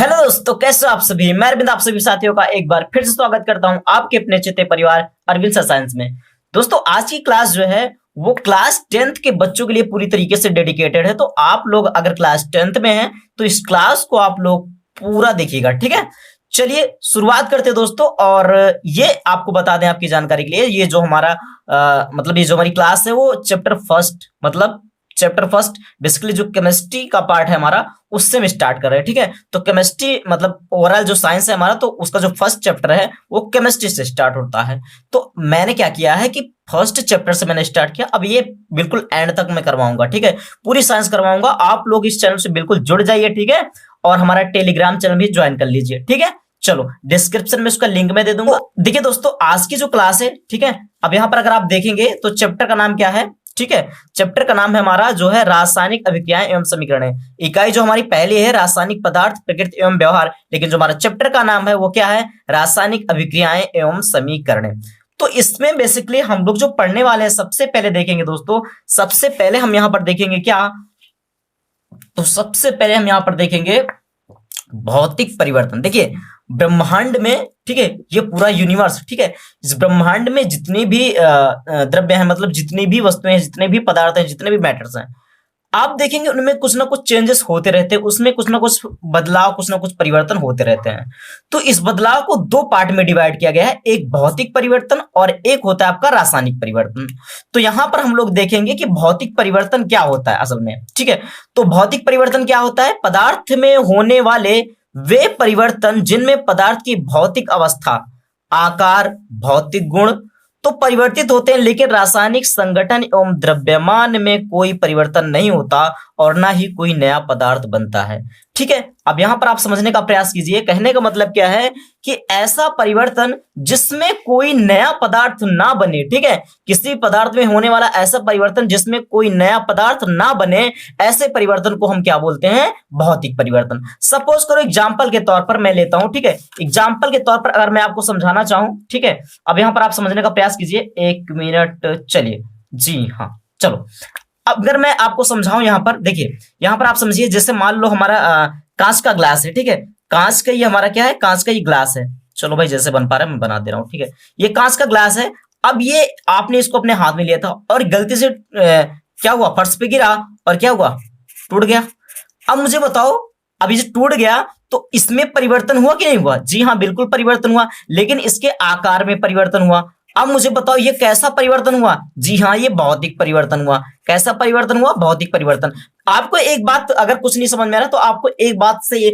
Hello दोस्तों, कैसे हो आप सभी। मैं अरविंद आप सभी साथियों का एक बार फिर से स्वागत करता हूं आपके अपने चित्ते परिवार अरविंद सर साइंस में। दोस्तों, आज की क्लास जो है वो क्लास 10th के बच्चों के लिए पूरी तरीके से डेडिकेटेड है। तो आप लोग अगर क्लास 10th में हैं तो इस क्लास को आप लोग पूरा देखिएगा, ठीक है। चलिए शुरुआत करते हैं दोस्तों। और ये आपको बता दें आपकी जानकारी के लिए, ये जो हमारा मतलब ये जो हमारी क्लास है वो चैप्टर फर्स्ट बेसिकली जो केमिस्ट्री का पार्ट है हमारा उससे हम स्टार्ट कर रहे हैं, ठीक है। तो केमिस्ट्री मतलब ओवरऑल जो साइंस है हमारा, तो उसका जो फर्स्ट चैप्टर है वो केमिस्ट्री से स्टार्ट होता है। तो मैंने क्या किया है कि फर्स्ट चैप्टर से मैंने स्टार्ट किया, अब ये बिल्कुल एंड तक मैं करवाऊंगा, ठीक है। पूरी साइंस करवाऊंगा। आप लोग इस चैनल से बिल्कुल जुड़ जाइए, ठीक है। और हमारा टेलीग्राम चैनल भी ज्वाइन कर लीजिए, ठीक है। चलो, डिस्क्रिप्शन में उसका लिंक मैं दे दूंगा। देखिए दोस्तों, आज की जो क्लास है, ठीक है, अब यहां पर अगर आप देखेंगे तो चैप्टर का नाम क्या है, ठीक है। चैप्टर का नाम है हमारा जो है रासायनिक अभिक्रियाएं एवं समीकरण। इकाई जो हमारी पहली है रासायनिक पदार्थ प्रकृति एवं व्यवहार, लेकिन जो हमारा चैप्टर का नाम है वो क्या है, रासायनिक अभिक्रियाएं एवं समीकरण। तो इसमें बेसिकली हम लोग जो पढ़ने वाले हैं, सबसे पहले देखेंगे दोस्तों, सबसे पहले हम यहां पर देखेंगे क्या, तो सबसे पहले हम यहां पर देखेंगे भौतिक परिवर्तन। देखिए ब्रह्मांड में, ठीक है, ये पूरा यूनिवर्स, ठीक है, इस ब्रह्मांड में जितनी भी द्रव्य हैं, मतलब जितनी भी वस्तुएं हैं, जितने भी पदार्थ हैं, जितने भी मैटर्स हैं, आप देखेंगे उनमें कुछ ना कुछ चेंजेस होते रहते हैं, उसमें कुछ ना कुछ बदलाव, कुछ ना कुछ परिवर्तन होते रहते हैं। तो इस बदलाव को दो पार्ट में डिवाइड किया गया है, एक भौतिक परिवर्तन और एक होता है आपका रासायनिक परिवर्तन। तो यहां पर हम लोग देखेंगे कि भौतिक परिवर्तन क्या होता है असल में, ठीक है। तो भौतिक परिवर्तन क्या होता है, पदार्थ में होने वाले वे परिवर्तन जिनमें पदार्थ की भौतिक अवस्था, आकार, भौतिक गुण तो परिवर्तित होते हैं, लेकिन रासायनिक संगठन एवं द्रव्यमान में कोई परिवर्तन नहीं होता और ना ही कोई नया पदार्थ बनता है, ठीक है। अब यहां पर आप समझने का प्रयास कीजिए। कहने का मतलब क्या है कि ऐसा परिवर्तन जिसमें कोई नया पदार्थ ना बने, ठीक है, किसी पदार्थ में होने वाला ऐसा परिवर्तन जिसमें कोई नया पदार्थ ना बने, ऐसे परिवर्तन को हम क्या बोलते हैं, भौतिक परिवर्तन। सपोज करो एग्जांपल के तौर पर मैं लेता हूं, ठीक है, एग्जांपल के तौर पर अगर मैं आपको समझाना चाहूं, ठीक है, अब यहां पर आप समझने का प्रयास कीजिए, एक मिनट, चलिए, जी हाँ, चलो। अगर मैं आपको समझाऊं, यहां पर देखिए, यहां पर आप समझिए, जैसे मान लो हमारा कांच का ग्लास है, ठीक है, कांच का ये हमारा क्या है, कांच का ये ग्लास है। चलो भाई, जैसे बन पा रहा है मैं बना दे रहा हूं, ठीक है। ये कांच का ग्लास है। अब ये आपने इसको अपने हाथ में लिया था और गलती से क्या हुआ, फर्श पे गिरा और क्या हुआ, टूट गया। अब मुझे बताओ, अब ये टूट गया तो इसमें परिवर्तन हुआ कि नहीं हुआ, जी हाँ बिल्कुल परिवर्तन हुआ, लेकिन इसके आकार में परिवर्तन हुआ। अब मुझे बताओ ये कैसा परिवर्तन हुआ, जी हाँ ये भौतिक परिवर्तन हुआ। कैसा परिवर्तन हुआ, भौतिक परिवर्तन। आपको एक बात अगर कुछ नहीं समझ में आ रहा तो आपको एक बात से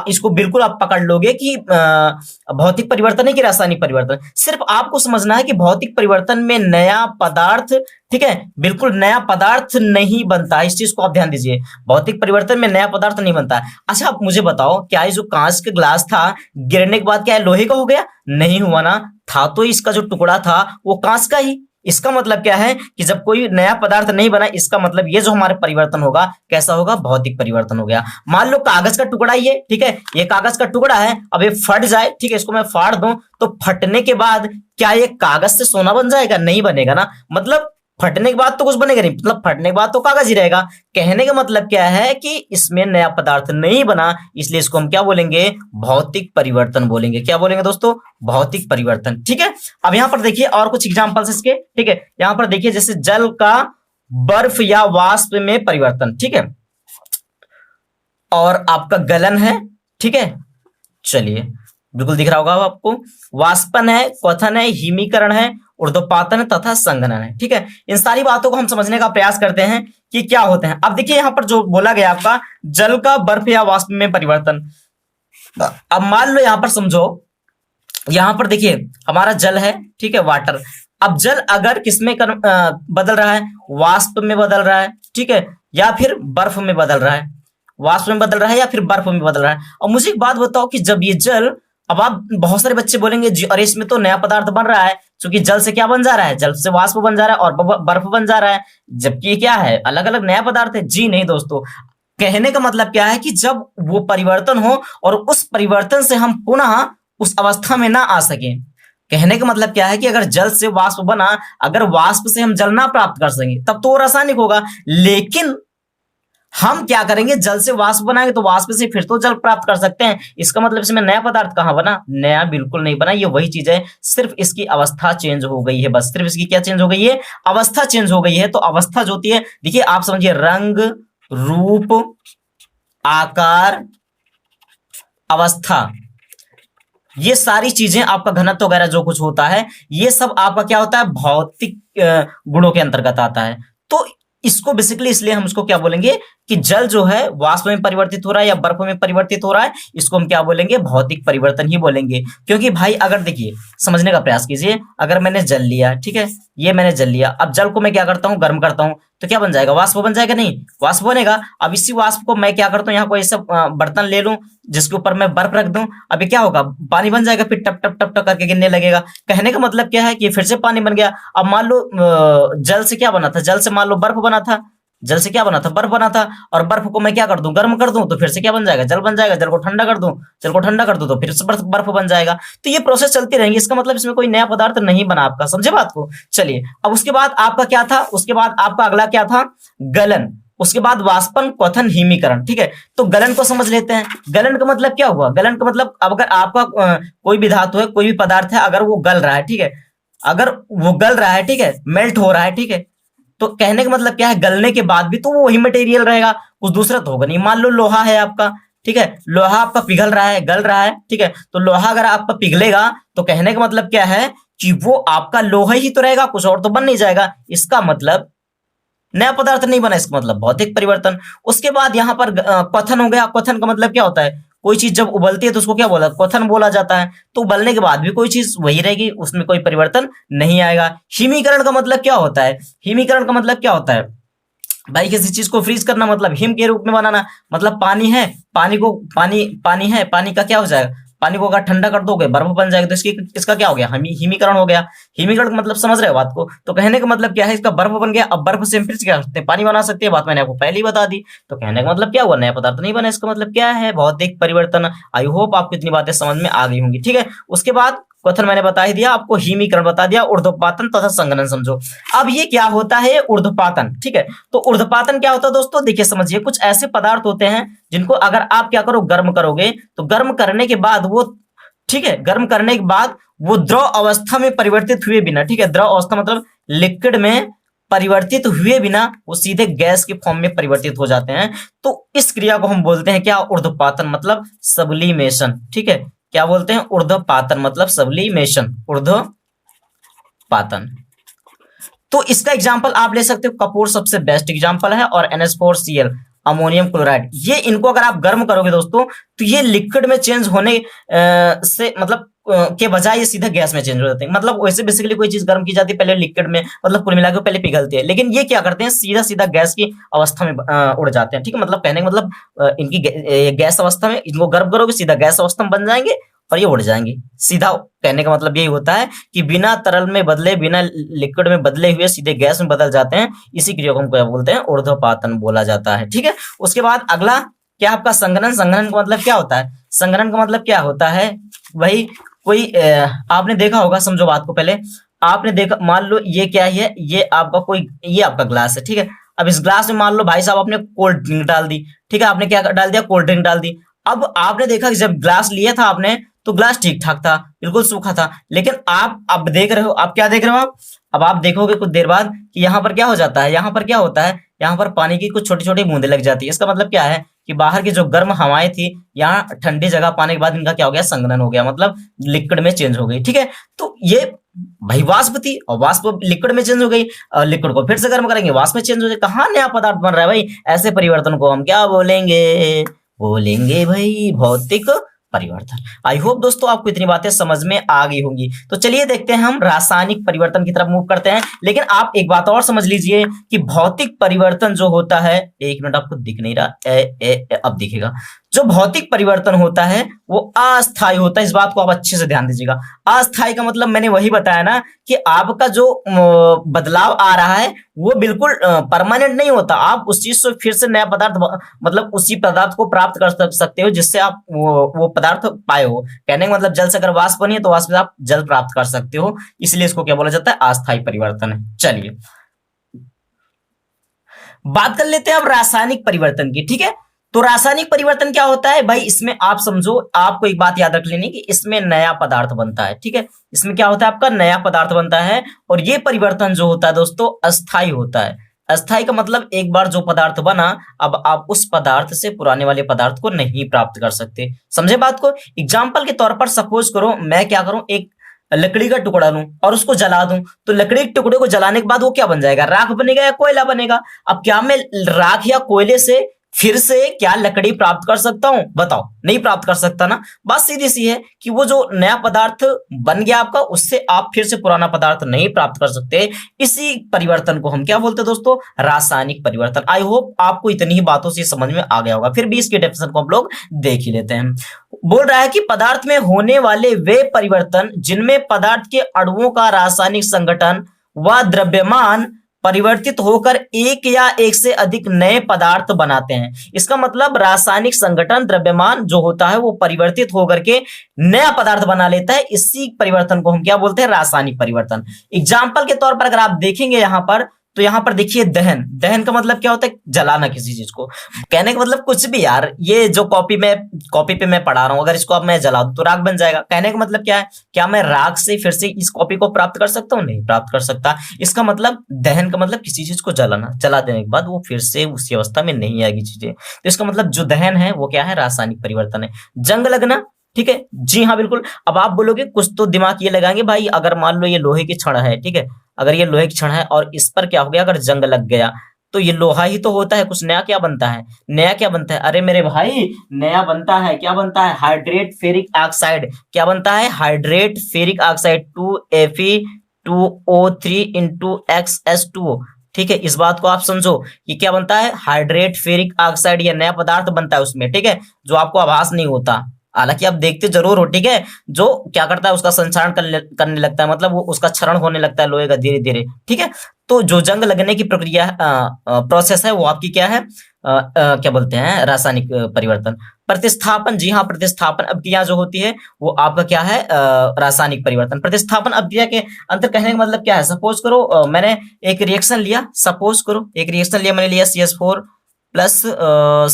इसको बिल्कुल आप पकड़ लोगे कि भौतिक परिवर्तन है कि रासायनिक परिवर्तन। सिर्फ आपको समझना है कि भौतिक परिवर्तन में नया पदार्थ, ठीक है, बिल्कुल नया पदार्थ नहीं बनता है, इस चीज को आप ध्यान दीजिए। भौतिक परिवर्तन में नया पदार्थ नहीं बनता है। अच्छा आप मुझे बताओ, क्या ये जो कांच का ग्लास था गिरने के बाद क्या लोहे का हो गया, नहीं हुआ ना, था तो इसका जो टुकड़ा था वो कांच का ही। इसका मतलब क्या है कि जब कोई नया पदार्थ नहीं बना, इसका मतलब ये जो हमारे परिवर्तन होगा कैसा होगा, भौतिक परिवर्तन हो गया। मान लो कागज का टुकड़ा ही है, ठीक है, ये कागज का टुकड़ा है, अब ये फट जाए, ठीक है, इसको मैं फाड़ दूं तो फटने के बाद क्या ये कागज से सोना बन जाएगा, नहीं बनेगा ना। मतलब फटने के बाद तो कुछ बनेगा नहीं, मतलब फटने के बाद तो कागज ही रहेगा। कहने का मतलब क्या है कि इसमें नया पदार्थ नहीं बना, इसलिए इसको हम क्या बोलेंगे, भौतिक परिवर्तन बोलेंगे। क्या बोलेंगे दोस्तों, भौतिक परिवर्तन, ठीक है। अब यहां पर देखिए और कुछ एग्जांपल्स इसके, ठीक है, यहां पर देखिए जैसे जल का बर्फ या वाष्प में परिवर्तन, ठीक है, और आपका गलन है, ठीक है, चलिए बिल्कुल दिख रहा होगा आपको, वाष्पन है, क्वथन है, हिमीकरण है, ऊर्ध्वपातन तथा संघनन है, ठीक है। इन सारी बातों को हम समझने का प्रयास करते हैं कि क्या होते हैं। अब देखिए यहां पर जो बोला गया आपका जल का बर्फ या वाष्प में परिवर्तन। अब मान लो यहां पर समझो, यहां पर देखिए हमारा जल है, ठीक है, वाटर। अब जल अगर किसमें बदल रहा है, वाष्प में बदल रहा है, ठीक है, या फिर बर्फ में बदल रहा है, वाष्प में बदल रहा है या फिर बर्फ में बदल रहा है। और मुझे एक बात बताओ कि जब ये जल, अब आप बहुत सारे बच्चे बोलेंगे जी अरे इसमें तो नया पदार्थ बन रहा है, क्योंकि जल से क्या बन जा रहा है, जल से वाष्प बन जा रहा है और बर्फ बन जा रहा है, जबकि ये क्या है, अलग अलग नया पदार्थ है। जी नहीं दोस्तों, कहने का मतलब क्या है कि जब वो परिवर्तन हो और उस परिवर्तन से हम पुनः उस अवस्था में ना आ सके। कहने का मतलब क्या है कि अगर जल से वाष्प बना, अगर वाष्प से हम जल ना प्राप्त कर सकें तब तो वो रासायनिक होगा, लेकिन हम क्या करेंगे, जल से वाष्प बनाएंगे तो वाष्प से फिर तो जल प्राप्त कर सकते हैं। इसका मतलब इसमें नया पदार्थ कहां बना, नया बिल्कुल नहीं बना। ये वही चीज है, सिर्फ इसकी अवस्था चेंज हो गई है, बस सिर्फ इसकी क्या चेंज हो गई है, अवस्था चेंज हो गई है। तो अवस्था जो होती है, देखिए आप समझिए, रंग, रूप, आकार, अवस्था, ये सारी चीजें आपका घनत्व वगैरह जो कुछ होता है, ये सब आपका क्या होता है, भौतिक गुणों के अंतर्गत आता है। तो इसको बेसिकली इसलिए हम इसको क्या बोलेंगे कि जल जो है वाष्प में परिवर्तित हो रहा है या बर्फ में परिवर्तित हो रहा है, इसको हम क्या बोलेंगे, भौतिक परिवर्तन ही बोलेंगे। क्योंकि भाई अगर देखिए, समझने का प्रयास कीजिए, अगर मैंने जल लिया, ठीक है, ये मैंने जल लिया, अब जल को मैं क्या करता हूं, गर्म करता हूं, तो क्या बन जाएगा, वाष्प बन जाएगा, नहीं वाष्प बनेगा। अब इसी वाष्प को मैं क्या करता हूं, यहाँ कोई ऐसा बर्तन ले लूं जिसके ऊपर मैं बर्फ रख दूं, अब ये क्या होगा, पानी बन जाएगा, फिर टप टप टप टप करके गिरने लगेगा। कहने का मतलब क्या है कि फिर से पानी बन गया। अब मान लो जल से क्या बना था, जल से मान लो बर्फ बना था, जल से क्या बना था, बर्फ बना था, और बर्फ को मैं क्या कर दूं, गर्म कर दूं, तो फिर से क्या बन जाएगा, जल बन जाएगा। जल को ठंडा कर दूं, जल को ठंडा कर दूं तो फिर से बर्फ बर्फ बन जाएगा। तो ये प्रोसेस चलती रहेंगी, इसका मतलब इसमें कोई नया पदार्थ नहीं बना आपका, समझे बात को। चलिए, अब उसके बाद आपका क्या था, उसके बाद आपका अगला क्या था, गलन, उसके बाद वाष्पन, क्वथन, हिमीकरण, ठीक है। तो गलन को समझ लेते हैं। गलन का मतलब क्या हुआ, गलन का मतलब अब अगर आपका कोई भी धातु है, कोई भी पदार्थ है, अगर वो गल रहा है, ठीक है, अगर वो गल रहा है, ठीक है, मेल्ट हो रहा है, ठीक है, तो कहने का मतलब क्या है, गलने के बाद भी तो वो वही मटेरियल रहेगा, कुछ दूसरा तो होगा नहीं। मान लो लोहा है आपका, ठीक है, लोहा आपका पिघल रहा है, गल रहा है, ठीक है, तो लोहा अगर आपका पिघलेगा तो कहने का मतलब क्या है कि वो आपका लोहा ही तो रहेगा, कुछ और तो बन नहीं जाएगा। इसका मतलब नया पदार्थ नहीं बना, इसका मतलब भौतिक परिवर्तन। उसके बाद यहाँ पर क्वथन हो गया। क्वथन का मतलब क्या होता है, कोई चीज जब उबलती है तो उसको क्या बोला, क्वथन बोला जाता है। तो उबलने के बाद भी कोई चीज वही रहेगी, उसमें कोई परिवर्तन नहीं आएगा। हिमीकरण का मतलब क्या होता है, हिमीकरण का मतलब क्या होता है भाई, किसी चीज को फ्रीज करना, मतलब हिम के रूप में बनाना। मतलब पानी है, पानी को पानी है, पानी का क्या हो जाएगा, पानी को अगर ठंडा कर दोगे बर्फ बन जाएगा, तो इसका क्या हो गया, हिमीकरण हो गया। हिमीकरण का मतलब समझ रहे हो बात को। तो कहने का मतलब क्या है, इसका बर्फ बन गया, अब बर्फ से हम फिर से क्या कर सकते हैं, पानी बना सकते हैं। बात मैंने आपको पहले ही बता दी। तो कहने का मतलब क्या हुआ, नया पदार्थ नहीं बना, इसका मतलब क्या है, भौतिक परिवर्तन। आई होप आपको इतनी बातें समझ में आ गई होंगी, ठीक है। उसके बाद क्वेश्चन मैंने बता ही दिया आपको, हिमीकरण बता दिया, ऊर्ध्वपातन तथा संघनन समझो। अब ये क्या होता है, ऊर्ध्वपातन, ठीक है। तो ऊर्ध्वपातन क्या होता है दोस्तों, देखिए समझिए, कुछ ऐसे पदार्थ होते हैं जिनको अगर आप क्या करो, गर्म करोगे, तो गर्म करने के बाद वो, ठीक है, गर्म करने के बाद वो द्रव अवस्था में परिवर्तित हुए बिना, ठीक है, द्रव अवस्था मतलब लिक्विड में परिवर्तित हुए बिना वो सीधे गैस के फॉर्म में परिवर्तित हो जाते हैं। तो इस क्रिया को हम बोलते हैं क्या, ऊर्ध्वपातन, मतलब सब्लिमेशन, ठीक है। क्या बोलते हैं, ऊर्ध्वपातन मतलब सब्लिमेशन, ऊर्ध्वपातन। तो इसका एग्जांपल आप ले सकते हो, कपूर सबसे बेस्ट एग्जांपल है, और NH4Cl, अमोनियम क्लोराइड। ये इनको अगर आप गर्म करोगे दोस्तों, तो ये लिक्विड में चेंज होने से मतलब के बजाय ये सीधा गैस में चेंज हो जाते हैं। मतलब वैसे बेसिकली कोई चीज गर्म की जाती है पहले लिक्विड में, मतलब कुल मिला के पहले पिघलती है, लेकिन ये क्या करते हैं, सीधा सीधा गैस की अवस्था में उड़ जाते हैं, ठीक है। मतलब कहने का मतलब इनकी गैस अवस्था में, इनको गर्म करोगे सीधा गैस अवस्था में बन जाएंगे और ये उड़ जाएंगे सीधा। कहने का मतलब यही होता है कि बिना तरल में बदले, बिना लिक्विड में बदले हुए सीधे गैस में बदल जाते हैं। इसी क्रिया को हम क्या बोलते हैं, ऊर्ध्वपातन बोला जाता है, ठीक है। उसके बाद अगला क्या आपका संघनन। संघनन का मतलब क्या होता है, संघनन का मतलब क्या होता है भाई, कोई आपने देखा होगा, समझो बात को पहले। आपने देखा, मान लो ये क्या है, ये आपका कोई, ये आपका ग्लास है, ठीक है। अब इस ग्लास में मान लो भाई साहब आपने कोल्ड ड्रिंक डाल दी, ठीक है, आपने क्या डाल दिया, कोल्ड ड्रिंक डाल दी। अब आपने देखा कि जब ग्लास लिया था आपने, तो ग्लास ठीक ठाक था, बिल्कुल सूखा था, लेकिन आप अब देख रहे हो, आप क्या देख रहे हो, आप अब आप देखोगे कुछ देर बाद कि यहाँ पर क्या हो जाता है, यहाँ पर क्या होता है, यहाँ पर पानी की कुछ छोटी छोटी बूंदें लग जाती है। इसका मतलब क्या है कि बाहर की जो गर्म हवाएं थी, यहाँ ठंडी जगह पाने के बाद इनका क्या हो गया, संघनन हो गया, मतलब लिक्विड में चेंज हो गई, ठीक है। तो ये भाई वाष्प थी, और वाष्प लिक्विड में चेंज हो गई, और लिक्विड को फिर से गर्म करेंगे, वाष्प में चेंज हो जाए, कहाँ नया पदार्थ बन रहा है भाई। ऐसे परिवर्तन को हम क्या बोलेंगे, बोलेंगे भाई भौतिक परिवर्तन। आई होप दोस्तों आपको इतनी बातें समझ में आ गई होंगी। तो चलिए देखते हैं, हम रासायनिक परिवर्तन की तरफ मूव करते हैं। लेकिन आप एक बात और समझ लीजिए कि भौतिक परिवर्तन जो होता है, एक मिनट आपको दिख नहीं रहा, अब दिखेगा। जो भौतिक परिवर्तन होता है वो अस्थायी होता है, इस बात को आप अच्छे से ध्यान दीजिएगा। अस्थायी का मतलब मैंने वही बताया ना कि आपका जो बदलाव आ रहा है वो बिल्कुल परमानेंट नहीं होता। आप उस चीज से फिर से नया पदार्थ, मतलब उसी पदार्थ को प्राप्त कर सकते हो जिससे आप वो पदार्थ पाए हो। कहने का मतलब जल से अगर वाष्प बनी है तो वाष्प से आप जल प्राप्त कर सकते हो, इसलिए इसको क्या बोला जाता है, अस्थायी परिवर्तन है। चलिए, बात कर लेते हैं अब रासायनिक परिवर्तन की, ठीक है। तो रासायनिक परिवर्तन क्या होता है भाई, इसमें आप समझो, आपको एक बात याद रख लेनी कि इसमें नया पदार्थ बनता है, ठीक है। इसमें क्या होता है, आपका नया पदार्थ बनता है, और ये परिवर्तन जो होता है दोस्तों अस्थाई होता है। अस्थाई का मतलब एक बार जो पदार्थ बना, अब आप उस पदार्थ से पुराने वाले पदार्थ को नहीं प्राप्त कर सकते। समझे बात को। एग्जाम्पल के तौर पर सपोज करो मैं क्या करूं, एक लकड़ी का टुकड़ा लूं और उसको जला दूं, तो लकड़ी के टुकड़े को जलाने के बाद वो क्या बन जाएगा, राख बनेगा या कोयला बनेगा। अब क्या मैं राख या कोयले से फिर से क्या लकड़ी प्राप्त कर सकता हूं, बताओ, नहीं प्राप्त कर सकता ना। बात सीधी सी है कि वो जो नया पदार्थ बन गया आपका, उससे आप फिर से पुराना पदार्थ नहीं प्राप्त कर सकते। इसी परिवर्तन को हम क्या बोलते हैं दोस्तों, रासायनिक परिवर्तन। आई होप आपको इतनी ही बातों से समझ में आ गया होगा। फिर भी इसके डेफिनेशन को हम लोग देख ही लेते हैं। बोल रहा है कि पदार्थ में होने वाले वे परिवर्तन जिनमें पदार्थ के अणुओं का रासायनिक संगठन व द्रव्यमान परिवर्तित होकर एक या एक से अधिक नए पदार्थ बनाते हैं। इसका मतलब रासायनिक संगठन, द्रव्यमान जो होता है वो परिवर्तित होकर के नया पदार्थ बना लेता है। इसी परिवर्तन को हम क्या बोलते हैं, रासायनिक परिवर्तन। एग्जाम्पल के तौर पर अगर आप देखेंगे यहां पर, तो यहां पर देखिए दहन। दहन का मतलब क्या होता है, जलाना किसी चीज को। कहने का मतलब कुछ भी यार, ये जो कॉपी पे मैं पढ़ा रहा हूं, अगर इसको अब मैं जला दूं तो राख बन जाएगा। कहने का मतलब क्या है, क्या मैं राख से फिर से इस कॉपी को प्राप्त कर सकता हूं, नहीं प्राप्त कर सकता। इसका मतलब दहन का मतलब किसी चीज को जलाना, जला देने के बाद वो फिर से उसी अवस्था में नहीं आएगी चीजें। तो इसका मतलब जो दहन है वो क्या है, रासायनिक परिवर्तन है। जंग लगना, ठीक है, जी हाँ बिल्कुल। अब आप बोलोगे कुछ तो दिमाग ये लगाएंगे भाई, अगर मान लो ये लोहे की छड़ है, ठीक है, अगर ये लोहे की छड़ है और इस पर क्या हो गया, अगर जंग लग गया, तो ये लोहा ही तो होता है, कुछ नया क्या बनता है, नया क्या बनता है, अरे मेरे भाई नया बनता है, क्या बनता है, हाइड्रेट फेरिक ऑक्साइड। क्या बनता है, hydrate ferric oxide, 2Fe2O3 into XS2। ठीक है, इस बात को आप समझो, ये क्या बनता है, हाइड्रेट फेरिक ऑक्साइड, ये नया पदार्थ बनता है उसमें, ठीक है, जो आपको आभास नहीं होता, हालांकि आप देखते जरूर हो, ठीक है। जो क्या करता है, उसका संक्षारण करने लगता है, मतलब वो उसका क्षरण होने लगता है लोहे का धीरे धीरे, ठीक है। तो जो जंग लगने की प्रक्रिया प्रोसेस है वो आपकी क्या है, क्या बोलते हैं, रासायनिक परिवर्तन। प्रतिस्थापन, जी हाँ, प्रतिस्थापन अभिक्रिया जो होती है वो आपका क्या है, रासायनिक परिवर्तन। प्रतिस्थापन अभिक्रिया के अंतर कहने का मतलब क्या है, सपोज करो मैंने एक रिएक्शन लिया, सपोज करो एक रिएक्शन लिया, मैंने लिया CH4 प्लस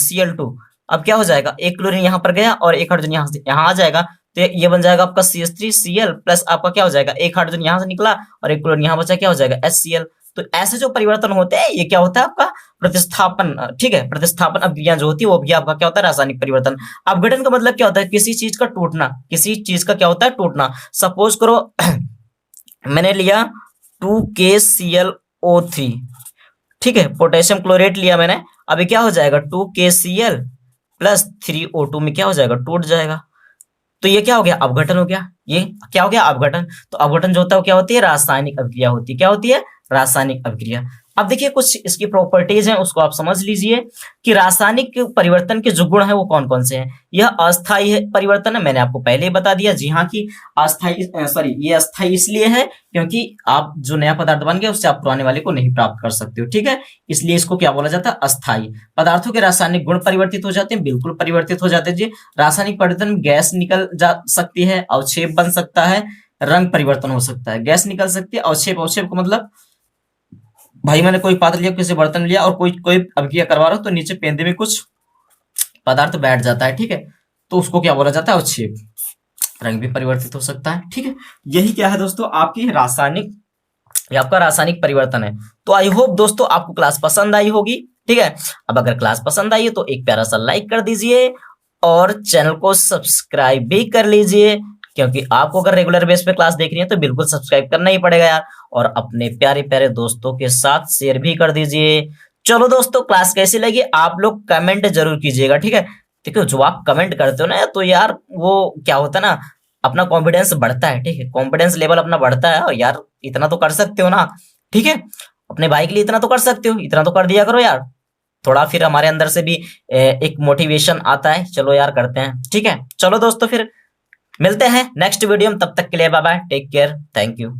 Cl2। अब क्या हो जाएगा, एक क्लोरीन यहां पर गया और एक हाइड्रोजन यहां आ जाएगा, तो ये बन जाएगा आपका CH3Cl प्लस आपका क्या हो जाएगा, एक हाइड्रोजन यहां से निकला और एक क्लोरीन यहां बचा, क्या हो जाएगा, HCl। तो ऐसे जो परिवर्तन होते हैं ये क्या होता है आपका प्रतिस्थापन, ठीक है। प्रतिस्थापन अभिक्रिया जो होती है वो भी आपका क्या होता है, रासायनिक परिवर्तन। अपघटन का मतलब क्या होता है, किसी चीज का टूटना, किसी चीज का क्या होता है, टूटना। सपोज करो मैंने लिया 2KClO3, ठीक है, पोटेशियम क्लोरेट लिया मैंने, अभी क्या हो जाएगा 2KCl प्लस 3O2 में क्या हो जाएगा, टूट जाएगा। तो ये क्या हो गया, अपघटन हो गया। ये क्या हो गया, अपघटन। तो अपघटन जो होता है वो क्या होती है, रासायनिक अभिक्रिया होती है। क्या होती है, रासायनिक अभिक्रिया। अब देखिए कुछ इसकी प्रॉपर्टीज हैं, उसको आप समझ लीजिए कि रासायनिक परिवर्तन के जो गुण हैं वो कौन कौन से हैं। यह अस्थायी परिवर्तन है, मैंने आपको पहले ही बता दिया, जी हाँ, कि अस्थायी ये अस्थायी इसलिए है क्योंकि आप जो नया पदार्थ बन गया उससे आप पुराने वाले को नहीं प्राप्त कर सकते हो, ठीक है। इसलिए इसको क्या बोला जाता है, अस्थायी। पदार्थों के रासायनिक गुण परिवर्तित हो जाते हैं, बिल्कुल परिवर्तित हो जाते हैं जी। रासायनिक परिवर्तन में गैस निकल जा सकती है, अवक्षेप बन सकता है, रंग परिवर्तन हो सकता है। गैस निकल सकती है, अवक्षेप का मतलब भाई मैंने कोई पात्र लिया, किसी बर्तन लिया और कोई अभिक्रिया करवा रहा हूं, तो नीचे पेंदे में कुछ पदार्थ बैठ जाता है, ठीक है, तो उसको क्या बोला जाता है, अवक्षेप। रंग भी परिवर्तित हो सकता है, ठीक है। यही क्या है दोस्तों, आपकी रासायनिक, ये आपका रासायनिक परिवर्तन है। तो आई होप दोस्तों आपको क्लास पसंद आई होगी, ठीक है। अब अगर क्लास पसंद आई है तो एक प्यारा सा लाइक कर दीजिए और चैनल को सब्सक्राइब भी कर लीजिए, क्योंकि आपको अगर रेगुलर बेस पे क्लास देखनी है तो बिल्कुल सब्सक्राइब करना ही पड़ेगा यार। और अपने प्यारे प्यारे दोस्तों के साथ शेयर भी कर दीजिए। चलो दोस्तों, क्लास कैसी लगी आप लोग कमेंट जरूर कीजिएगा, ठीक है। देखो जो आप कमेंट करते हो ना, तो यार वो क्या होता है ना, अपना कॉन्फिडेंस बढ़ता है, ठीक है, कॉन्फिडेंस लेवल अपना बढ़ता है। और यार इतना तो कर सकते हो ना, ठीक है, अपने भाई के लिए इतना तो कर सकते हो, इतना तो कर दिया करो यार। थोड़ा फिर हमारे अंदर से भी एक मोटिवेशन आता है, चलो यार करते हैं, ठीक है। चलो दोस्तों, फिर मिलते हैं नेक्स्ट वीडियो में, तब तक के लिए bye bye, take care, thank you.